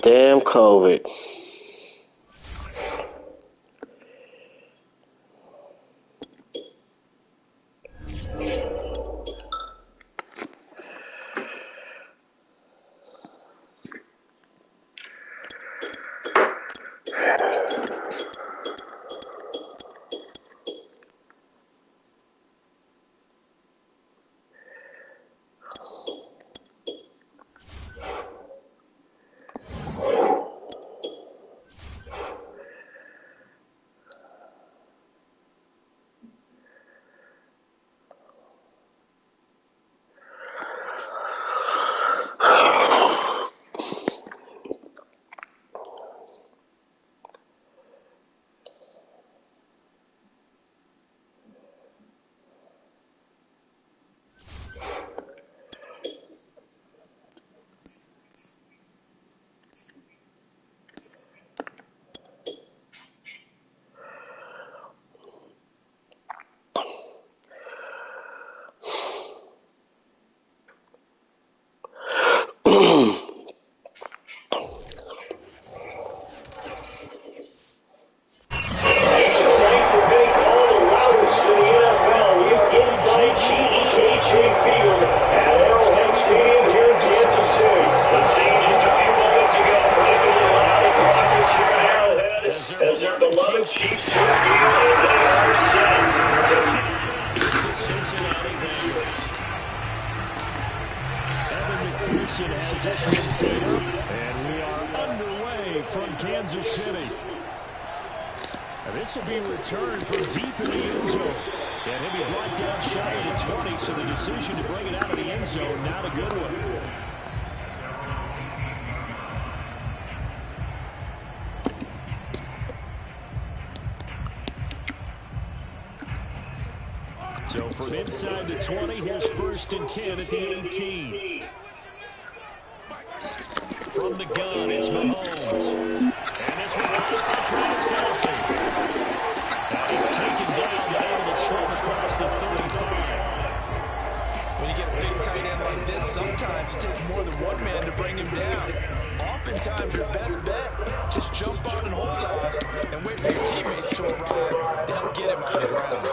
Damn COVID. This will be returned from deep in the end zone. And he'll be brought down shy of the 20, so the decision to bring it out of the end zone, not a good one. So from inside the 20, here's 1st and 10 at the 18. From the gun, it's Mahomes. And this one caught by Travis Kelce. And he's taken down, but able to slip across the 35. When you get a big tight end like this, sometimes it takes more than one man to bring him down. Oftentimes, your best bet, just jump on and hold on and wait for your teammates to arrive to help get him on the ground.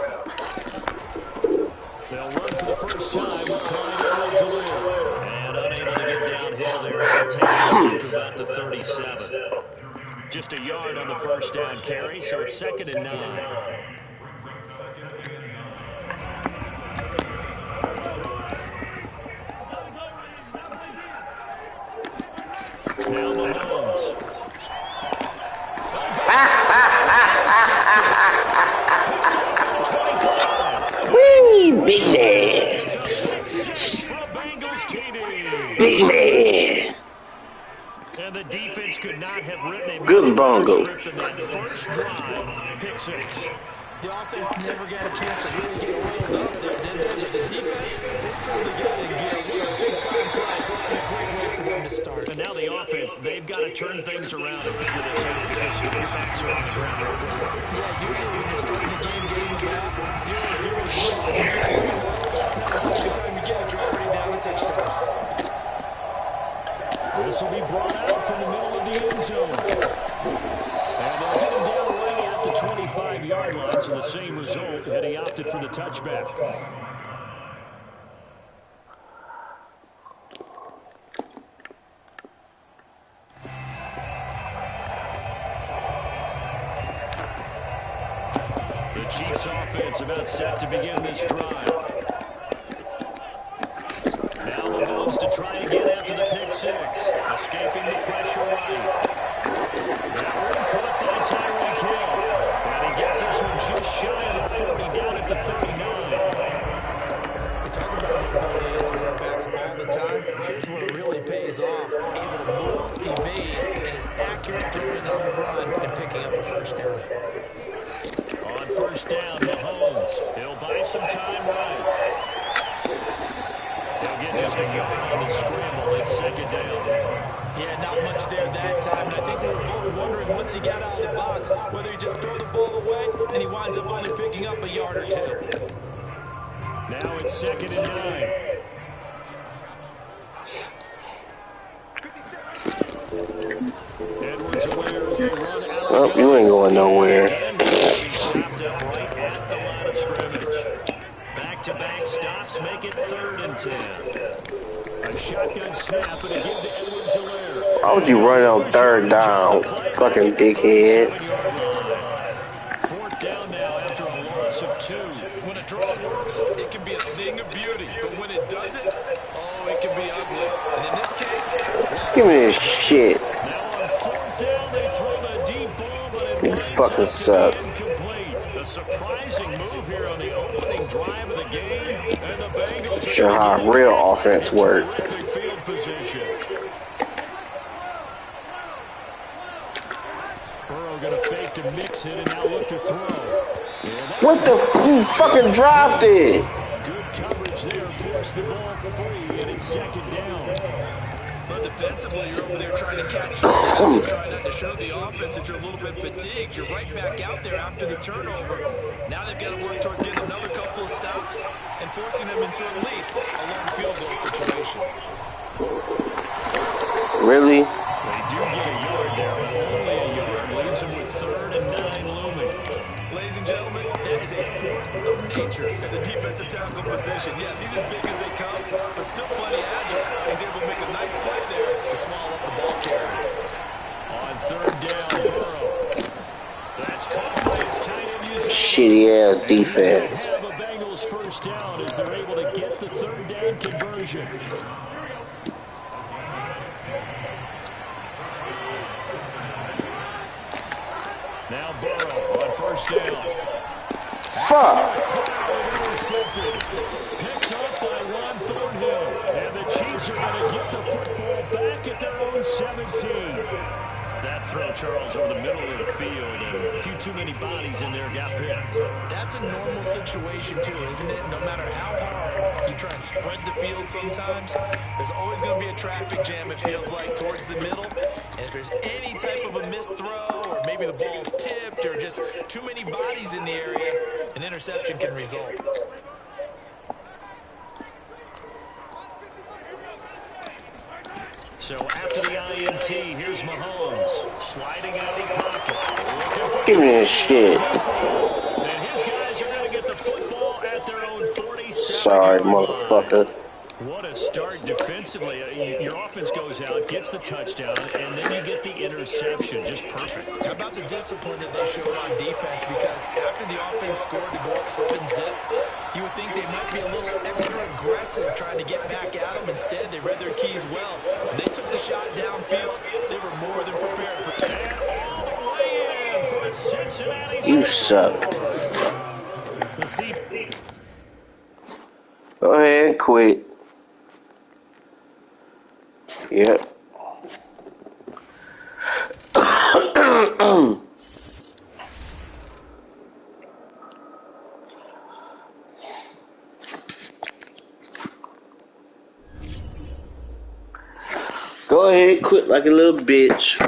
They'll run for the first time with Clyde Edwards-Helaire. And unable to get downhill there, so take us to about the 37. Just a yard on the first down carry, so it's 2nd and 9. Now Mahomes. Wee, big man. Big man. And the defense could not have written a good bongo. First drive, pick 6. The offense never got a chance to really get rolled up there, did they? But the defense, they certainly got in gear. What a big-time play and a great way for them to start. And now the offense, they've got to turn things around and figure this out because your backs are on the ground. Yeah, usually when you're starting the game getting the ball, 0-0 is less than the second time you get it, drop right down a touchdown. This will be brought out from the middle of the end zone. And they'll get him down right at the 25-yard line, so the same result had he opted for the touchback. The Chiefs offense about set to begin this drive. Now Mahomes to try again after the pick 6. Escaping the pressure right. That one caught by Tyreek Hill. And he gets this one just shy of the 40 down at the 39. We talk about mobility of quarterbacks all the time. Here's where it really pays off. Able to move, evade, and is accurate throwing on the run and picking up a first down. On first down, Mahomes. He'll buy some time right. They'll get just a yard on the scramble. It's 2nd down. Yeah, not much there that time. And I think we were both wondering once he got out of the box whether he just throw the ball away and he winds up only picking up a yard or 2. Now it's 2nd and 9. Edwards-Helaire as they run out of the gun. You ain't going nowhere. Again, he's going to be stopped up right at the line of scrimmage. Back-to-back stops make it 3rd and 10. A shotgun snap and a give to Edwards-Helaire. Why would you run on 3rd down, fucking dickhead? 4th down now after a loss of 2. When a draw works, it can be a thing of beauty. But when it doesn't, oh, it can be ugly. And in this case, Give me this shit. Now on 4th down, they throw the deep ball, but it You winds fucking up to suck. be incomplete. A surprising move here on the opening drive of the game, and the Bengals are Sure how gonna get real back offense in work. terrific field position. Burrow going to fake to mix it and now look to throw. What the you fucking dropped it? Good coverage there, forced the ball free, and it's 2nd down. but defensively, you're over there trying to catch up. You're trying not to show the offense that you're a little bit fatigued. You're right back out there after the turnover. Now they've got to work towards getting another couple of stops and forcing them into at least a long field goal situation. Really? They do get a yard there, but only a yard. Leaves them with 3rd and 9 looming. Ladies and gentlemen, that is a force of nature at the defensive tackle position. Yes, he's as big as they come, but still plenty agile. He's able to make a nice play there to swallow up the ball carrier. On 3rd down, Burrow. That's caught by his tight end using Shitty ass defense. have a Bengals 1st down as they're able to get the 3rd down conversion. Now Burrow on 1st down. Fuck. Intercepted. Picked up by Juan Thornhill. And the Chiefs are going to get the football back at their own 17. That throw, Charles, over the middle of the field, and a few too many bodies in there got picked. That's a normal situation, too, isn't it? No matter how hard you try and spread the field sometimes, there's always going to be a traffic jam, it feels like, towards the middle. And if there's any type of a missed throw, or maybe the ball's tipped, or just too many bodies in the area, an interception can result. So after the INT, here's Mahomes sliding out of the pocket. Give me this shit. And his guys are going to get the football at their own 47. Sorry, motherfucker. What a start defensively. Your offense goes out, gets the touchdown, and then you get the interception. Just perfect. How about the discipline that they showed on defense? Because after the offense scored to go up 7-zip, you would think they might be a little extra aggressive trying to get back at them. Instead, they read their keys well. When they took the shot downfield, they were more than prepared for it. And all the way in for a Cincinnati. You suck. Let's see. Go ahead and quit. Yep. Go ahead, quit like a little bitch.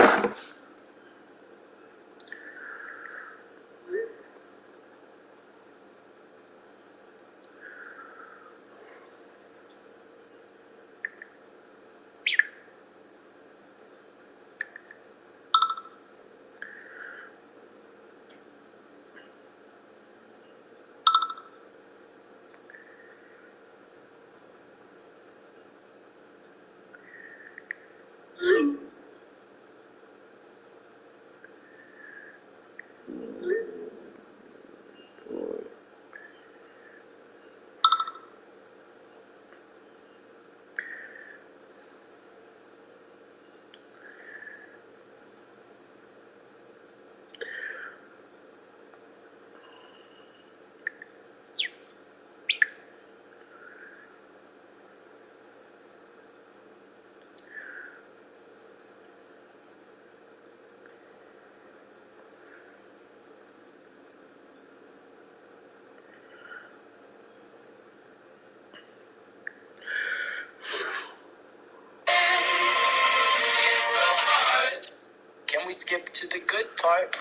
Can we skip to the good part?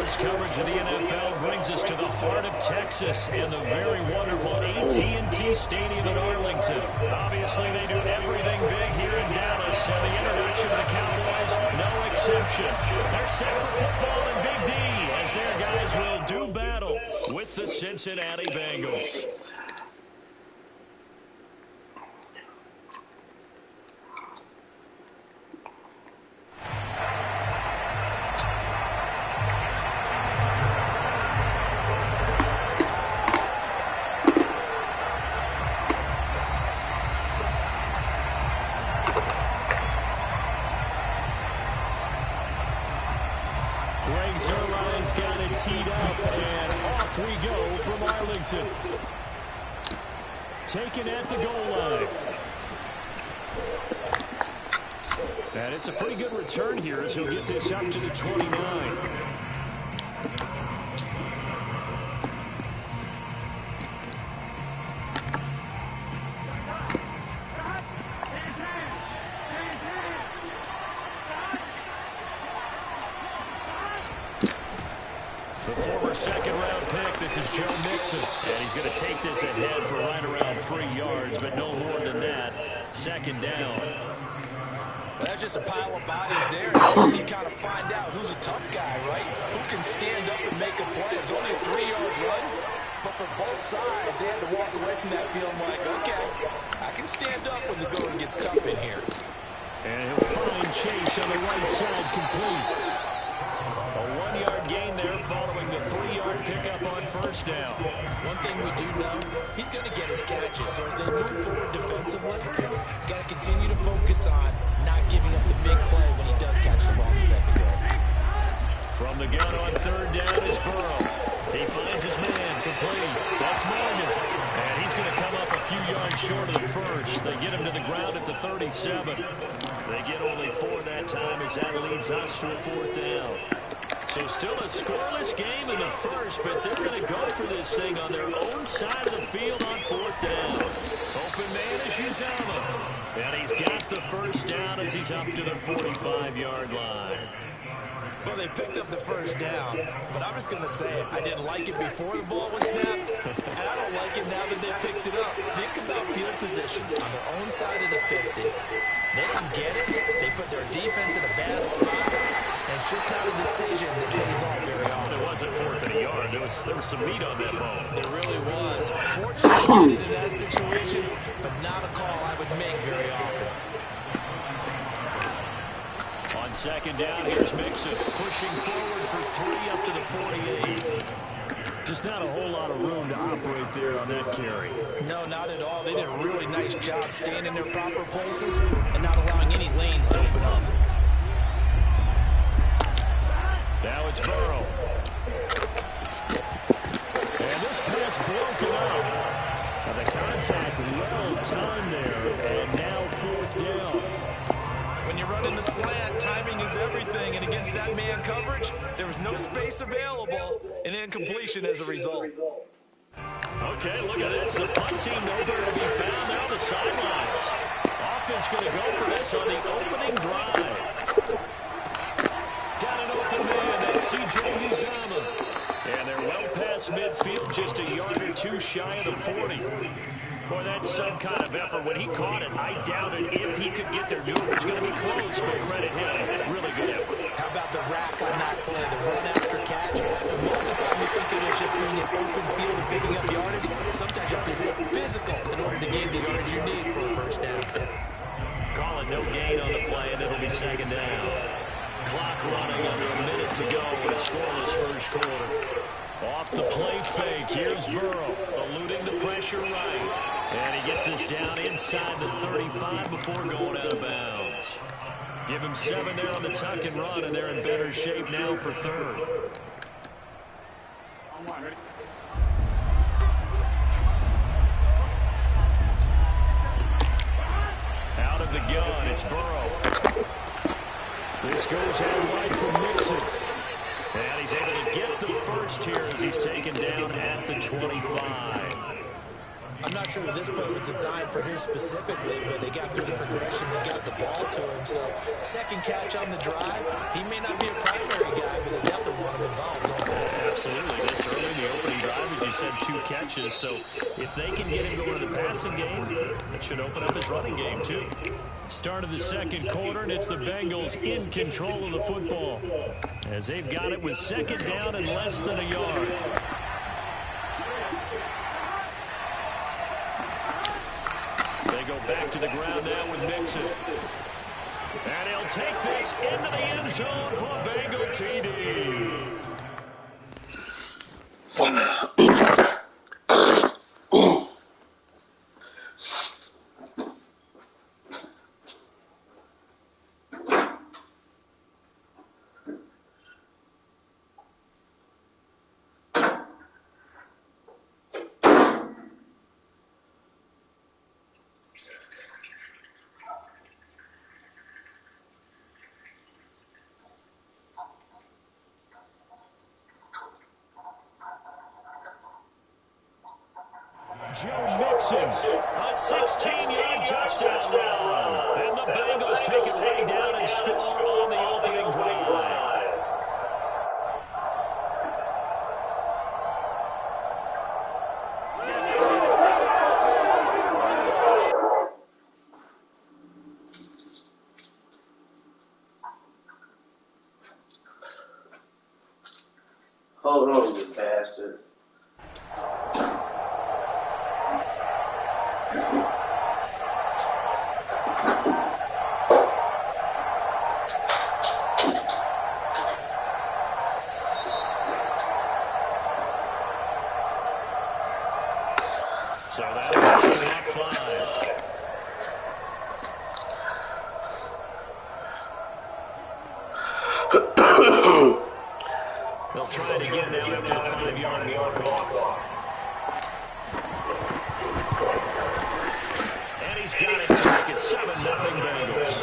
sports coverage of the NFL brings us to the heart of Texas and the very wonderful AT&T Stadium in Arlington. Obviously, they do everything big here in Dallas, and the introduction of the Cowboys, no exception. They're set for football in Big D as their guys will do battle with the Cincinnati Bengals. Greg Zuerlein's got it teed up, and off we go from Arlington. Taken at the goal line. And it's a pretty good return here as he'll get this up to the 29. Second-round pick, this is Joe Mixon. And he's going to take this ahead for right around 3 yards, but no more than that. Second down. Well, that's just a pile of bodies there. And you kind of find out who's a tough guy, right? Who can stand up and make a play. It's only a 3-yard run, but for both sides, they had to walk away from that field like, okay, I can stand up when the going gets tough in here. And he'll find Chase on the right side complete. A 1-yard gain there following the 3-yard pickup on first down. One thing we do know, he's going to get his catches. So as they move forward defensively, got to continue to focus on not giving up the big play when he does catch the ball in the secondary. From the gun on third down is Burrow. He finds his man complete. That's Morgan. And he's going to come up a few yards short of the first. They get him to the ground at the 37. They get only 4 that time as that leads us to a 4th down. So still a scoreless game in the first, but they're going to go for this thing on their own side of the field on 4th down. Open man is Uzomah. And he's got the first down as he's up to the 45-yard line. Well, they picked up the first down, but I'm just going to say it. I didn't like it before the ball was snapped, and I don't like it now that they picked it up. Think about field position on their own side of the 50. They don't get it. They put their defense in a bad spot, and it's just not a decision that pays off very often. It wasn't 4th and a yard. There was some meat on that ball. There really was. Fortunately, in that situation, but not a call I would make very often. On second down, here's Mixon pushing forward for 3 up to the 48. Just not a whole lot of room to operate there on that carry. No, not at all. They did a really nice job staying in their proper places and not allowing any lanes to open up. Now it's Burrow. And this pass broken up. The contact well timed there, and now 4th down. When you're running the slant, timing is everything, and against that man coverage, there was no space available, and incompletion as a result. Okay, look at this. The punt team nowhere to be found. They're on the sidelines. Offense going to go for this on the opening drive. Got an open man. That's C.J. Uzomah. And they're well past midfield, just a yard or 2 shy of the 40. Boy, that's some kind of effort. When he caught it, I doubted if he could get there. Knew it was going to be close, but credit him. Really good effort. How about the rack on that play, the run after catch? But most of the time you think it was just being in open field and picking up yardage. Sometimes you have to be real physical in order to gain the yardage you need for a first down. Call it no gain on the play, and it'll be second down. Clock running under a minute to go in a scoreless first quarter. Off the play fake, here's Burrow, eluding the pressure right. And he gets us down inside the 35 before going out of bounds. Give him 7 there on the tuck and run, and they're in better shape now for 3rd. Out of the gun, it's Burrow. This goes out right for Mixon. And he's able to get the first here as he's taken down at the 25. I'm not sure that this play was designed for him specifically, but they got through the progressions and got the ball to him. So second catch on the drive. He may not be a primary guy, but they definitely want him involved. just had 2 catches. So if they can get him going to the passing game, that should open up his running game too. Start of the second quarter, and it's the Bengals in control of the football as they've got it with 2nd down and less than a yard. They go back to the ground now with Mixon. And he'll take this into the end zone for a Bengal TD. Joe Mixon, a 16-yard touchdown run. And the Bengals take it way down and score on the opening drive. Hold on, you bastard. So that is Block 5. They'll try it again now after the 5-yard walk-off. And he's got it to make it 7-0 Bengals.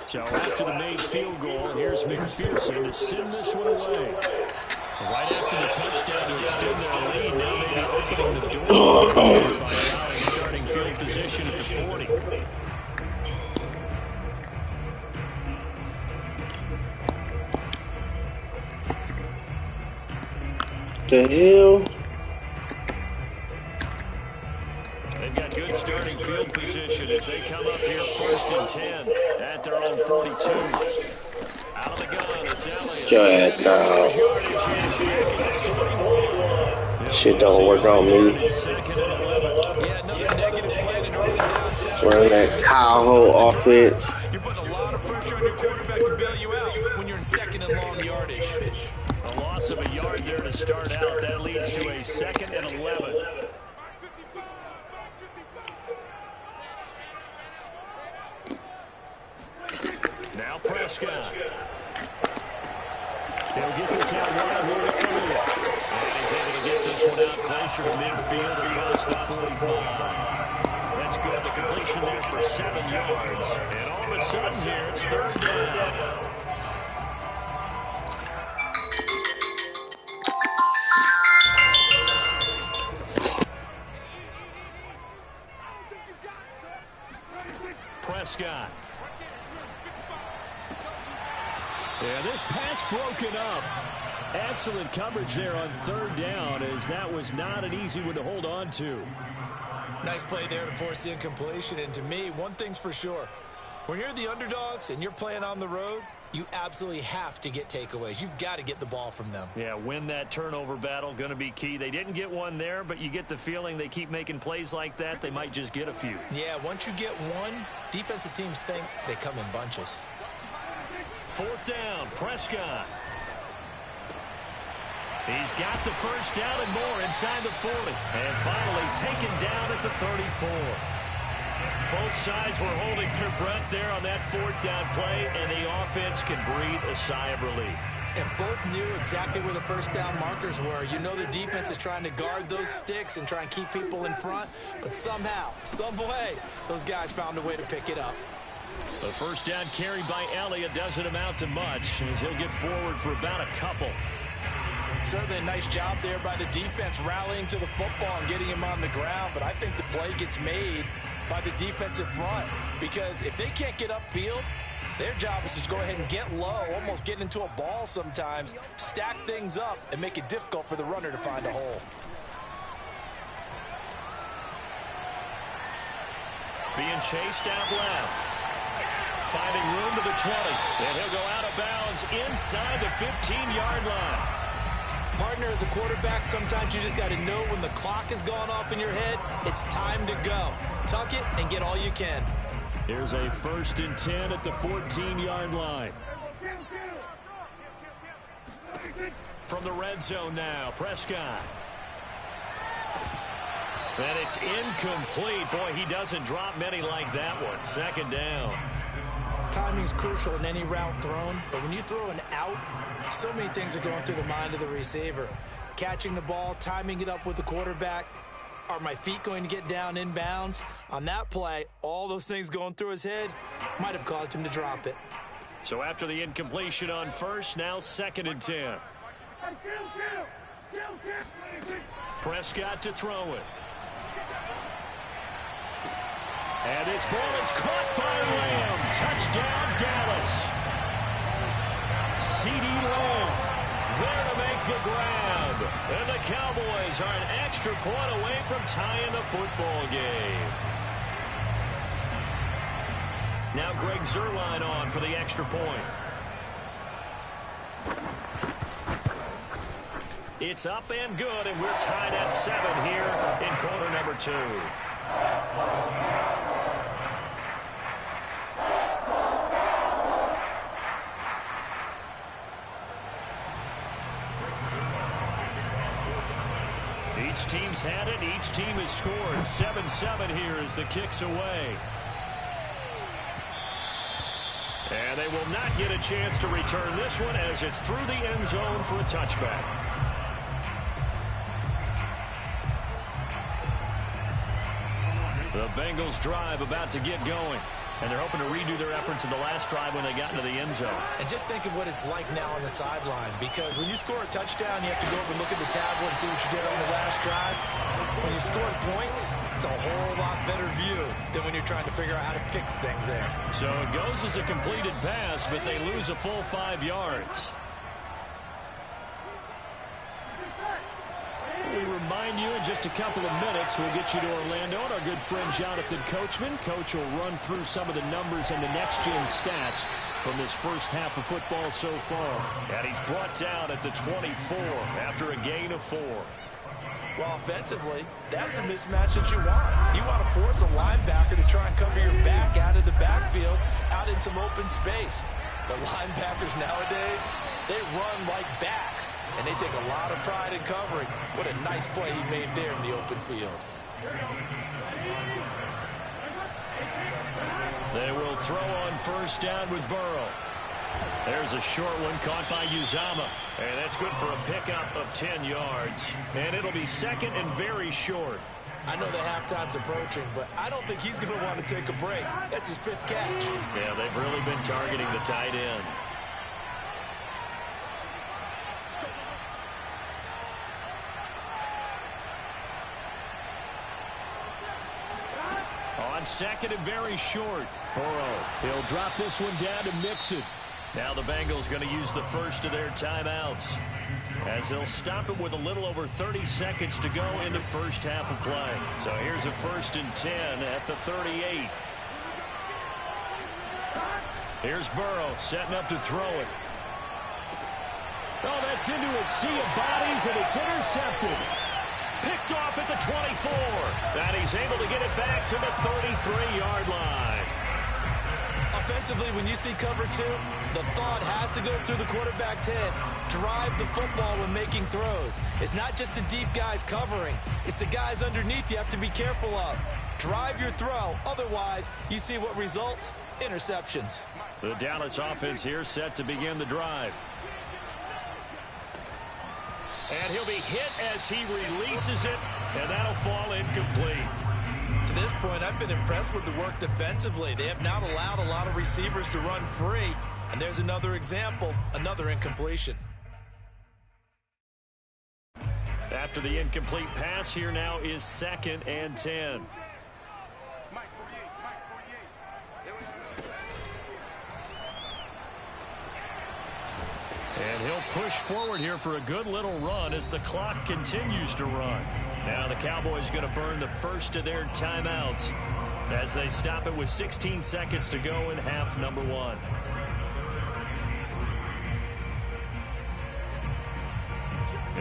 So after the made field goal, here's McPherson to send this one away. Right after the touchdown to extend their lead, now maybe opening the door by allowing starting field position at the 40. The hell? They've got good starting field position as they come up here 1st and 10 at their own 42. Out of the gun, it's Elliott. Get your ass down. Shit don't work on me. Yeah, another negative play in early down session. Running that cowhole offense. You're putting a lot of pressure on your quarterback to bail you out when you're in 2nd and long yardage. A loss of a yard there to start out. That leads to a 2nd and 11. Now Prescott. He'll get this out wide here to Elliott. And he's able to get this one out closer to midfield across the 45. That's good. The completion there for 7 yards. And all of a sudden here, it's 3rd down. Prescott. Yeah, this pass broken up. Excellent coverage there on 3rd down, as that was not an easy one to hold on to. Nice play there to force the incompletion. And to me, one thing's for sure. When you're the underdogs and you're playing on the road, you absolutely have to get takeaways. You've got to get the ball from them. Yeah, win that turnover battle, going to be key. They didn't get one there, but you get the feeling they keep making plays like that, they might just get a few. Yeah, once you get one, defensive teams think they come in bunches. 4th down, Prescott. He's got the first down and more inside the 40. And finally taken down at the 34. Both sides were holding their breath there on that fourth down play, and the offense can breathe a sigh of relief. And both knew exactly where the first down markers were. You know the defense is trying to guard those sticks and try and keep people in front, but somehow, some way, those guys found a way to pick it up. The first down carry by Elliott doesn't amount to much, as he'll get forward for about a couple. Certainly a nice job there by the defense rallying to the football and getting him on the ground, but I think the play gets made by the defensive front, because if they can't get upfield, their job is to go ahead and get low, almost get into a ball sometimes, stack things up, and make it difficult for the runner to find a hole. Being chased out left. Finding room to the 20. And he'll go out of bounds inside the 15-yard line. Partner, as a quarterback, sometimes you just got to know when the clock is going off in your head, it's time to go. Tuck it and get all you can. Here's a 1st and 10 at the 14-yard line. From the red zone now, Prescott. And it's incomplete. Boy, he doesn't drop many like that one. 2nd down. Timing's crucial in any route thrown, but when you throw an out, so many things are going through the mind of the receiver. Catching the ball, timing it up with the quarterback. Are my feet going to get down in bounds? On that play, all those things going through his head might have caused him to drop it. So after the incompletion on first, now 2nd and 10. Prescott to throw it. And this ball is caught by Lamb. Touchdown, Dallas. CeeDee Lamb there to make the grab. And the Cowboys are an extra point away from tying the football game. Now Greg Zuerlein on for the extra point. It's up and good, and we're tied at 7 here in quarter number 2. Each team's had it. Each team has scored. 7-7 here as the kick's away. And they will not get a chance to return this one as it's through the end zone for a touchback. The Bengals drive about to get going. And they're hoping to redo their efforts in the last drive when they got into the end zone. And just think of what it's like now on the sideline, because when you score a touchdown, you have to go over and look at the tablet and see what you did on the last drive. When you score points, it's a whole lot better view than when you're trying to figure out how to fix things there. So it goes as a completed pass, but they lose a full 5 yards. We remind you in just a couple of minutes, we'll get you to Orlando and our good friend Jonathan Coachman. Coach will run through some of the numbers and the next-gen stats from this first half of football so far. And he's brought down at the 24 after a gain of 4. Well, offensively, that's the mismatch that you want. You want to force a linebacker to try and cover your back out of the backfield, out in some open space. The linebackers nowadays, they run like backs, and they take a lot of pride in covering. What a nice play he made there in the open field. They will throw on first down with Burrow. There's a short one caught by Uzomah. And that's good for a pickup of 10 yards. And it'll be 2nd and very short. I know the halftime's approaching, but I don't think he's going to want to take a break. That's his 5th catch. Yeah, they've really been targeting the tight end. On 2nd and very short. Burrow, he'll drop this one down to Mixon. Now the Bengals going to use the first of their timeouts, as they'll stop it with a little over 30 seconds to go in the first half of play. So here's a 1st and 10 at the 38. Here's Burrow setting up to throw it. Oh, that's into a sea of bodies, and it's intercepted. Picked off at the 24. And he's able to get it back to the 33-yard line. Offensively, when you see cover two, the thought has to go through the quarterback's head. Drive the football when making throws. It's not just the deep guys covering. It's the guys underneath you have to be careful of. Drive your throw. Otherwise, you see what results? Interceptions. The Dallas offense here set to begin the drive. And he'll be hit as he releases it, and that'll fall incomplete. To this point, I've been impressed with the work defensively. They have not allowed a lot of receivers to run free. And there's another example, another incompletion. After the incomplete pass, here now is 2nd and 10. And he'll push forward here for a good little run as the clock continues to run. Now the Cowboys going to burn the first of their timeouts as they stop it with 16 seconds to go in half number 1.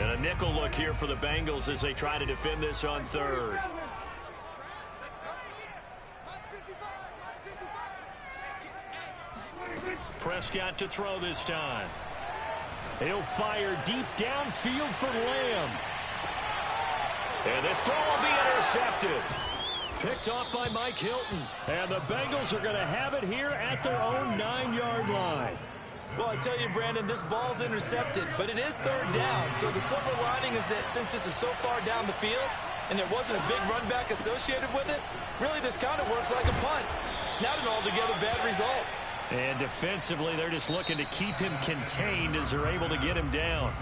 And a nickel look here for the Bengals as they try to defend this on 3rd. Prescott to throw this time. He'll fire deep downfield for Lamb. And this throw will be intercepted. Picked off by Mike Hilton. And the Bengals are going to have it here at their own 9-yard line. Well, I tell you, Brandon, this ball's intercepted, but it is 3rd down. So the silver lining is that since this is so far down the field and there wasn't a big run back associated with it, really this kind of works like a punt. It's not an altogether bad result. And defensively, they're just looking to keep him contained as they're able to get him down.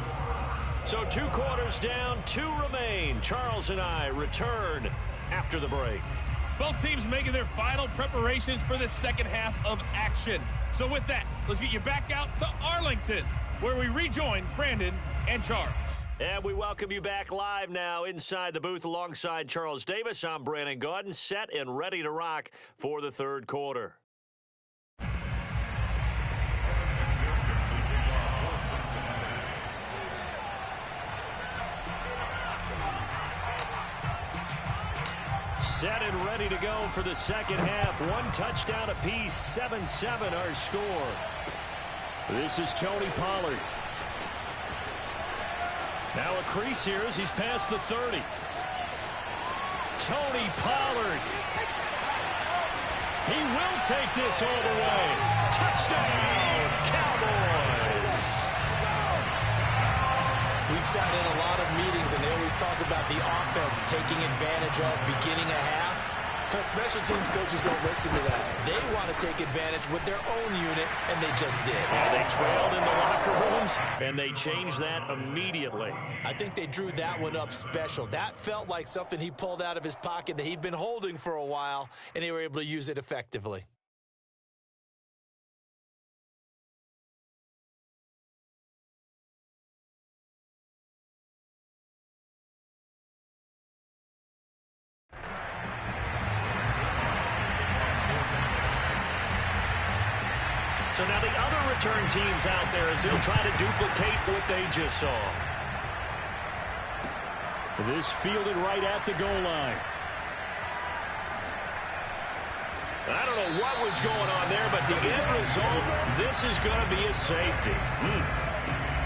So 2 quarters down, 2 remain. Charles and I return after the break. Both teams making their final preparations for the second half of action. So with that, let's get you back out to Arlington, where we rejoin Brandon and Charles. And we welcome you back live now inside the booth alongside Charles Davis. I'm Brandon Gaudin, set and ready to rock for the 3rd quarter. Set and ready to go for the second half. 1 touchdown apiece, 7-7 our score. This is Tony Pollard. Now a crease here as he's past the 30. Tony Pollard. He will take this all the way. Touchdown, Cowboys. We've sat in a lot of meetings, and they always talk about the offense taking advantage of beginning a half. Because special teams coaches don't listen to that. They want to take advantage with their own unit, and they just did. They trailed in the locker rooms, and they changed that immediately. I think they drew that one up special. That felt like something he pulled out of his pocket that he'd been holding for a while, and they were able to use it effectively. So now the other return teams out there as they'll try to duplicate what they just saw. This fielded right at the goal line. I don't know what was going on there, but the end result, this is going to be a safety.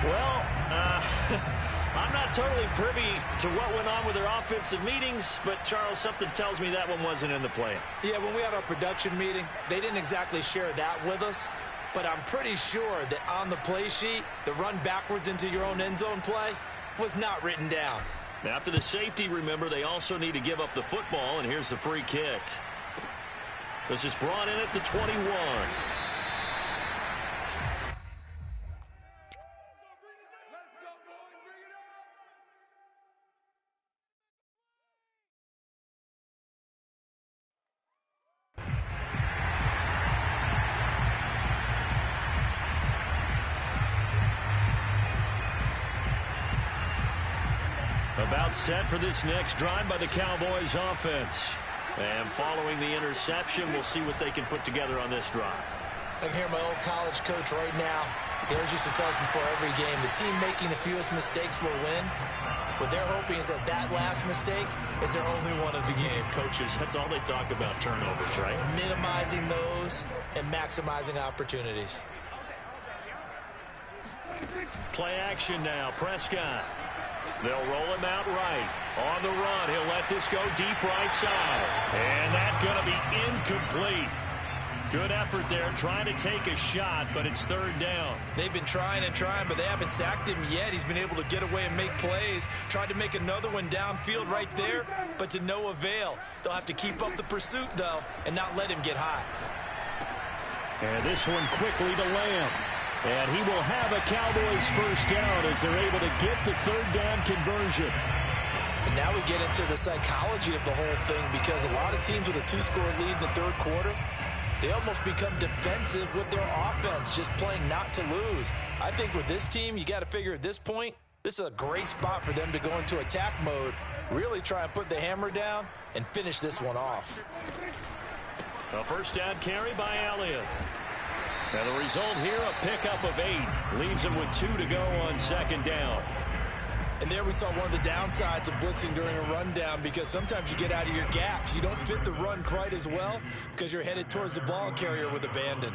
Well, I'm not totally privy to what went on with their offensive meetings, but Charles, something tells me that one wasn't in the plan. Yeah, when we had our production meeting, they didn't exactly share that with us. But I'm pretty sure that on the play sheet, the run backwards into your own end zone play was not written down. After the safety, remember, they also need to give up the football, and here's the free kick. This is brought in at the 21. About set for this next drive by the Cowboys offense. And following the interception, we'll see what they can put together on this drive. I can hear my old college coach right now. Harris used to tell us before every game, the team making the fewest mistakes will win. What they're hoping is that that last mistake is their only one of the game. Coaches, that's all they talk about, turnovers, right? Minimizing those and maximizing opportunities. Play action now, Prescott. They'll roll him out right. On the run, he'll let this go deep right side. And that's going to be incomplete. Good effort there, trying to take a shot, but it's third down. They've been trying and trying, but they haven't sacked him yet. He's been able to get away and make plays. Tried to make another one downfield right there, but to no avail. They'll have to keep up the pursuit, though, and not let him get hot. And this one quickly to Lamb. And he will have a Cowboys first down as they're able to get the third down conversion. And now we get into the psychology of the whole thing, because a lot of teams with a two-score lead in the third quarter, they almost become defensive with their offense, just playing not to lose. I think with this team, you got to figure at this point, this is a great spot for them to go into attack mode, really try and put the hammer down and finish this one off. A first down carry by Elliott. And the result here, a pickup of 8. Leaves him with 2 to go on second down. And there we saw one of the downsides of blitzing during a rundown, because sometimes you get out of your gaps. You don't fit the run quite as well because you're headed towards the ball carrier with abandon.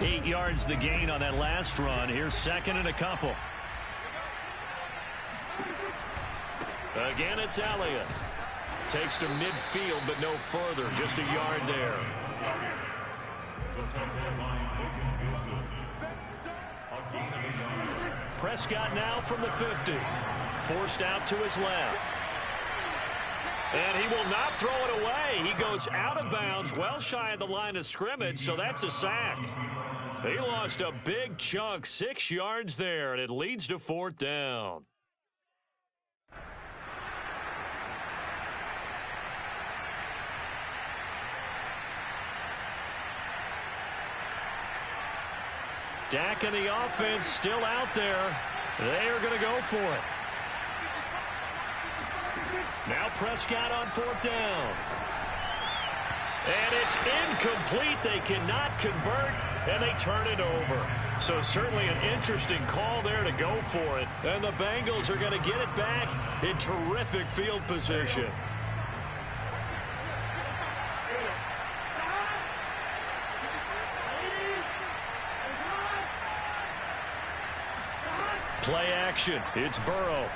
8 yards the gain on that last run. Here's second and a couple. Again, it's Elliott. Takes to midfield, but no further. Just a yard there. Prescott now from the 50. Forced out to his left. And he will not throw it away. He goes out of bounds, well shy of the line of scrimmage, so that's a sack. He lost a big chunk, 6 yards there, and it leads to fourth down. Dak and the offense still out there. They are going to go for it. Now Prescott on fourth down. And it's incomplete. They cannot convert, and they turn it over. So certainly an interesting call there to go for it. And the Bengals are going to get it back in terrific field position. Play action. It's Burrow.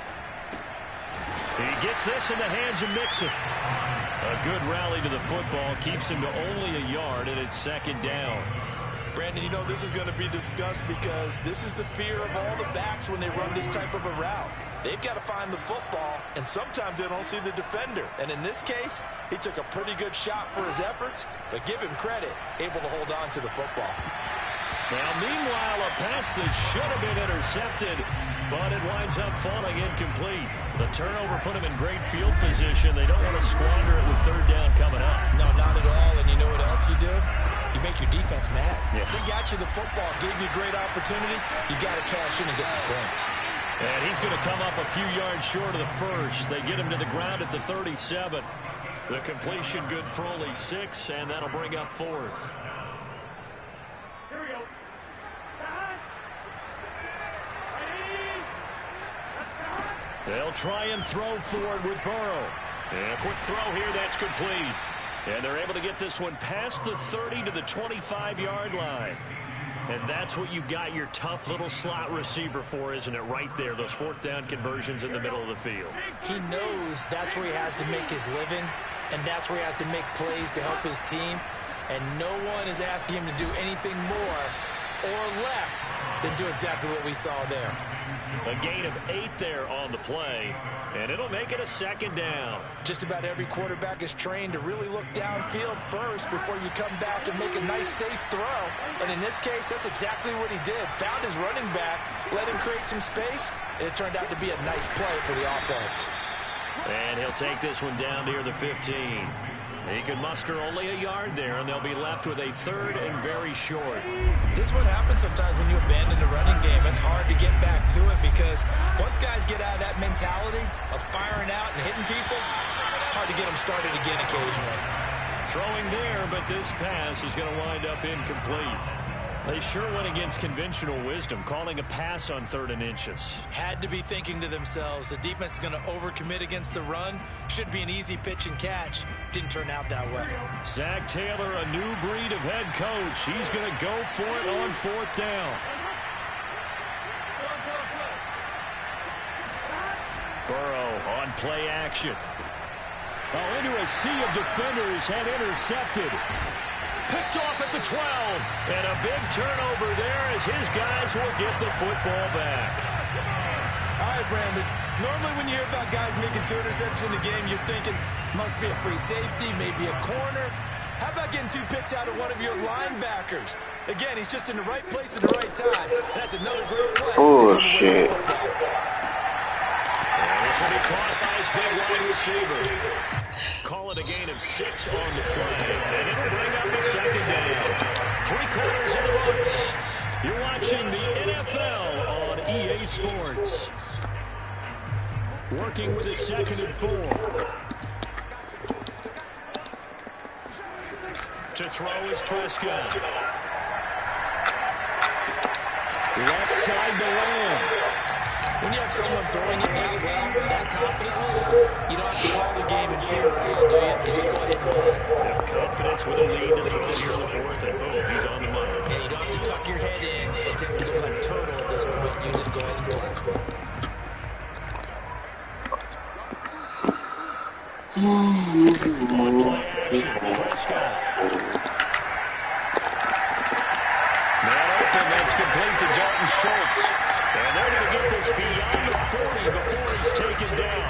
He gets this in the hands of Mixon. A good rally to the football keeps him to only a yard, and it's second down. Brandon, you know this is going to be discussed because this is the fear of all the backs when they run this type of a route. They've got to find the football, and sometimes they don't see the defender. And in this case, he took a pretty good shot for his efforts, but give him credit, able to hold on to the football. Now, meanwhile, a pass that should have been intercepted, but it winds up falling incomplete. The turnover put him in great field position. They don't want to squander it with third down coming up. No, not at all. And you know what else you do? You make your defense mad. Yeah. They got you the football, gave you a great opportunity. You got to cash in and get some points. And he's going to come up a few yards short of the first. They get him to the ground at the 37. The completion good for only 6, and that'll bring up fourth. They'll try and throw forward with Burrow. And a quick throw here, that's complete. And they're able to get this one past the 30 to the 25-yard line. And that's what you've got your tough little slot receiver for, isn't it? Right there, those fourth down conversions in the middle of the field. He knows that's where he has to make his living, and that's where he has to make plays to help his team. And no one is asking him to do anything more or less than do exactly what we saw there. A gain of 8 there on the play, and it'll make it a second down. Just about every quarterback is trained to really look downfield first before you come back and make a nice, safe throw. And in this case, that's exactly what he did. Found his running back, let him create some space, and it turned out to be a nice play for the offense. And he'll take this one down near the 15. He could muster only a yard there, and they'll be left with a third and very short. This is what happens sometimes when you abandon the running game. It's hard to get back to it because once guys get out of that mentality of firing out and hitting people, it's hard to get them started again occasionally. Throwing there, but this pass is going to wind up incomplete. They sure went against conventional wisdom, calling a pass on 3rd and inches. Had to be thinking to themselves, the defense is going to overcommit against the run. Should be an easy pitch and catch. Didn't turn out that way. Zach Taylor, a new breed of head coach. He's going to go for it on 4th down. Burrow on play action. Oh, into a sea of defenders and intercepted. Picked off at the 12. And a big turnover there as his guys will get the football back. All right, Brandon. Normally when you hear about guys making 2 interceptions in the game, you're thinking must be a free safety, maybe a corner. How about getting 2 picks out of one of your linebackers? Again, he's just in the right place at the right time. That's another great play. Bullshit. And this will be caught by his big wide receiver. Call it a gain of 6 on the play, and it'll bring up the 2nd down. 3 quarters in the books. You're watching the NFL on EA Sports. Working with a 2nd and 4. To throw is Prescott. Left side to Lamb. When you have someone throwing it that well, that confidently, you don't have to call the game in fear at all, do you? You just go ahead and play. Yep, confidence with a lead to throw it here in the 4th, and boom, he's on the money. And you don't have to tuck your head in and take a look like turtle at this point. You just go ahead and play. On play action, Prescott. Man open, that's complete to Dalton Schultz. And they're going to get this beyond the 40 before he's taken down.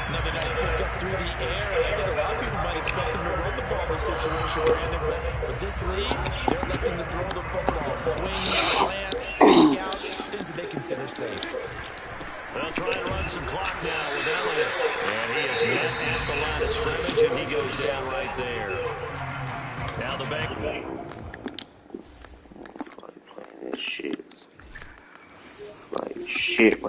Another nice pickup through the air. And I think a lot of people might expect him to run the ball in this situation, Brandon. But with this lead, they're electing to throw the football. Swings, slants, kick outs, things that they consider safe. They'll try and run some clock now with Elliott. And he is met at the line of scrimmage, and he goes down right there. Now the back. It's like playing this shit. Like shit,